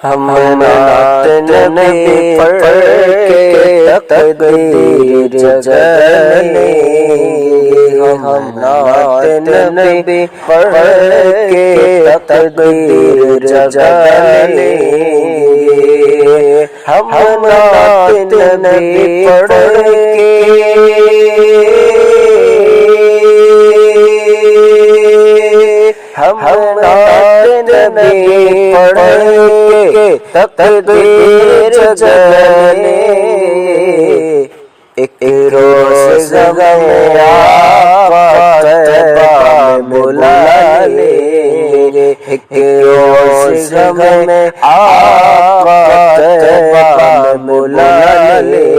ہم نعت نبی پڑھ کے تقدیر جگلیں گے، ہم نعت نبی پڑھ کے تقدیر جگلیں گے، ہم نعت نبی پڑھ ہم نعت نبی پڑھ کے تقدیر جگلیں گے، ایک روز غم آقا طیبہ میں بلا لیں گے، ایک روز غم آقا طیبہ میں بلا لیں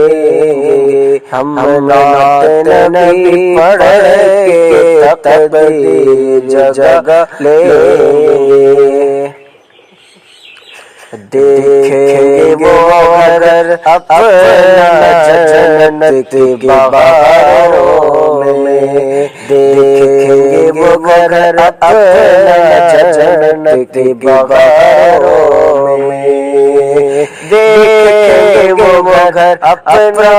گے، ہم نعت نبی پڑھ کے تقدیر جگلیں گے۔ دیکھیں گے وہ گھر اپنا جنت کی بہاروں میں، دیکھیں گے وہ گھر اپنا جنت کی بہاروں میں، دیکھیں گے وہ گھر اپنا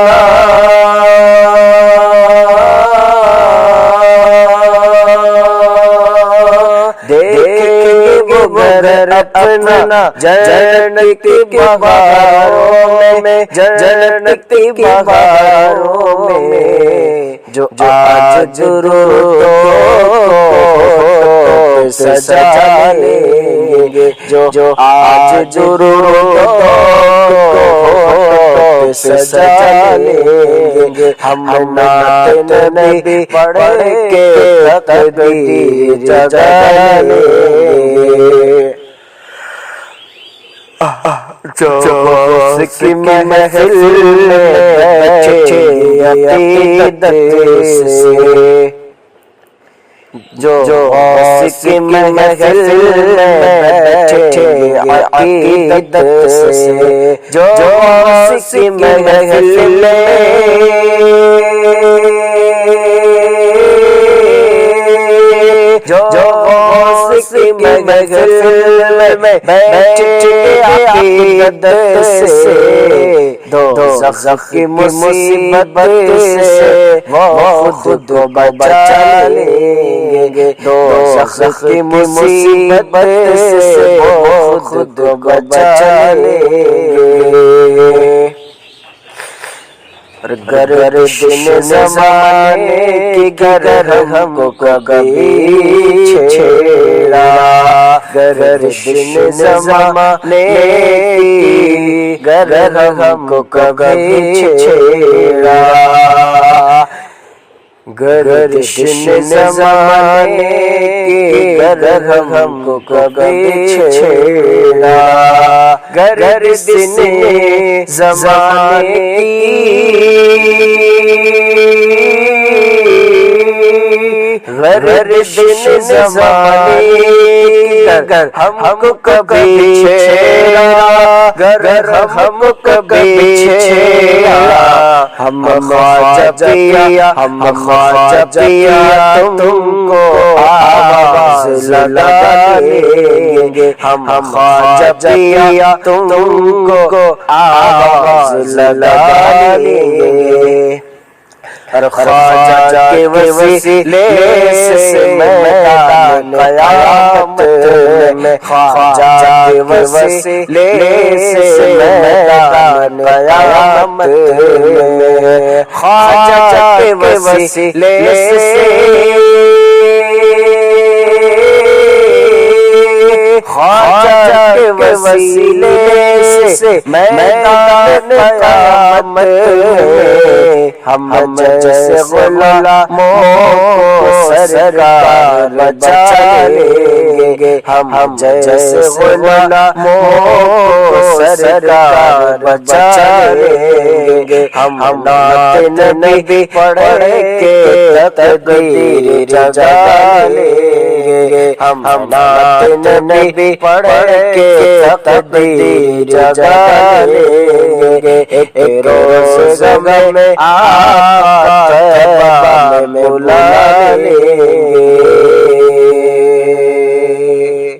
گھر اپنا جنت کی بہاروں میں، جنت کی بہاروں میں، جو آج درود سجا لیں گے، جو آج درود سجا لیں گے، ہم نعت نبی پڑھ کے تقدیر جگلیں گے۔ جو غوث کی محفل میں بیٹھے عقیدت سے، جو غوث کی محفل میں بیٹھے عقیدت سے، جو غوث کی محفل جو غوث کی محفل میں بیٹھے عقیدت سے، دوزخ کی مصیبت سے وہ خود کو بچا لیں گے، دوزخ کی مصیبت سے وہ خود کو بچا لیں گے۔ گردن زمانے کی گر ہم کو کبھی چھیڑا، گردن زمانے کی گر ہم کو کبھی چھیڑا، گردن زمانے کی گر ہم کو کبھی چھیڑا، گردن زمانے گردن زمانے گر ہم کو کبھی چھیڑا، گر ہم کو کبھی چھیڑا، ہم خواجہ پیا، ہم خواجہ پیا تم کو آواز لگا لیں گے، ہم خواجہ پیا تم کو آواز لگا لیں گے، اور خواجہ کے وسیلے سے میدان قیامت میں، خواجہ کے وسیلے سے میدان قیامت میں، خواجہ کے وسیلے خواجہ کے وسیلے سے میدان قیامت میں، ہم جیسے غلاموں کو سرکار بچا لیں گے، ہم جیسے غلاموں کو سرکار بچا لیں گے، ہم نعت نبی پڑھ کے تقدیر جگلیں گے، ہم نعت نبی پڑھ کے تقدیر جگلیں گے، ایک روز غم آقا طیبہ میں بلا لیں گے۔